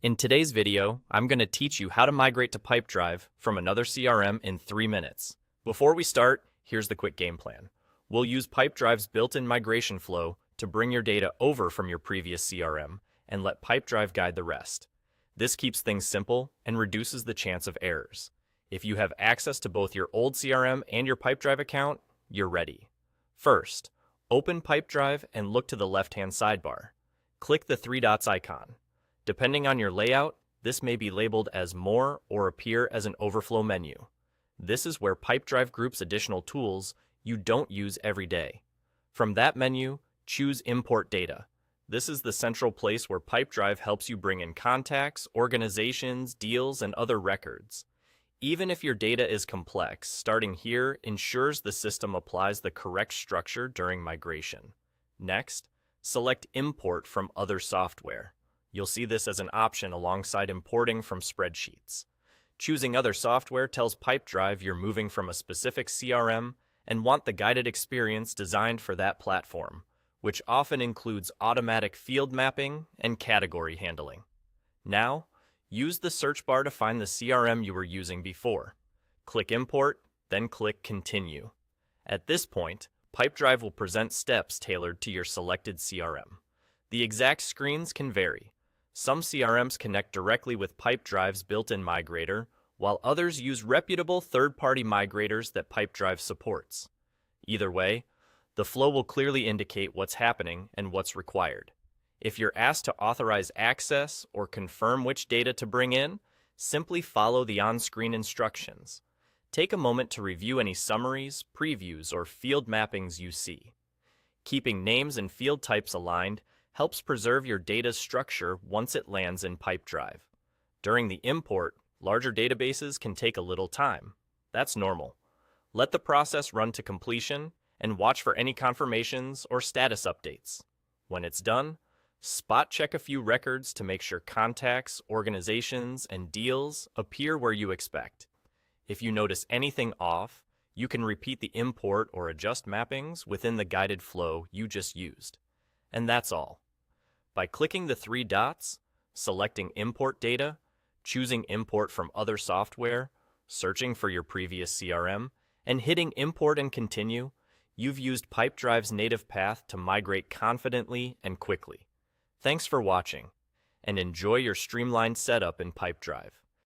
In today's video, I'm going to teach you how to migrate to Pipedrive from another CRM in 3 minutes. Before we start, here's the quick game plan. We'll use Pipedrive's built-in migration flow to bring your data over from your previous CRM and let Pipedrive guide the rest. This keeps things simple and reduces the chance of errors. If you have access to both your old CRM and your Pipedrive account, you're ready. First, open Pipedrive and look to the left-hand sidebar. Click the three dots icon. Depending on your layout, this may be labeled as More or appear as an overflow menu. This is where Pipedrive groups additional tools you don't use every day. From that menu, choose Import Data. This is the central place where Pipedrive helps you bring in contacts, organizations, deals, and other records. Even if your data is complex, starting here ensures the system applies the correct structure during migration. Next, select Import from other software. You'll see this as an option alongside importing from spreadsheets. Choosing other software tells Pipedrive you're moving from a specific CRM and want the guided experience designed for that platform, which often includes automatic field mapping and category handling. Now, use the search bar to find the CRM you were using before. Click Import, then click Continue. At this point, Pipedrive will present steps tailored to your selected CRM. The exact screens can vary. Some CRMs connect directly with Pipedrive's built-in migrator, while others use reputable third-party migrators that Pipedrive supports. Either way, the flow will clearly indicate what's happening and what's required. If you're asked to authorize access or confirm which data to bring in, simply follow the on-screen instructions. Take a moment to review any summaries, previews, or field mappings you see. Keeping names and field types aligned helps preserve your data's structure once it lands in Pipedrive. During the import, larger databases can take a little time. That's normal. Let the process run to completion and watch for any confirmations or status updates. When it's done, spot check a few records to make sure contacts, organizations, and deals appear where you expect. If you notice anything off, you can repeat the import or adjust mappings within the guided flow you just used. And that's all. By clicking the three dots, selecting Import Data, choosing Import from other software, searching for your previous CRM, and hitting Import and Continue, you've used Pipedrive's native path to migrate confidently and quickly. Thanks for watching, and enjoy your streamlined setup in Pipedrive.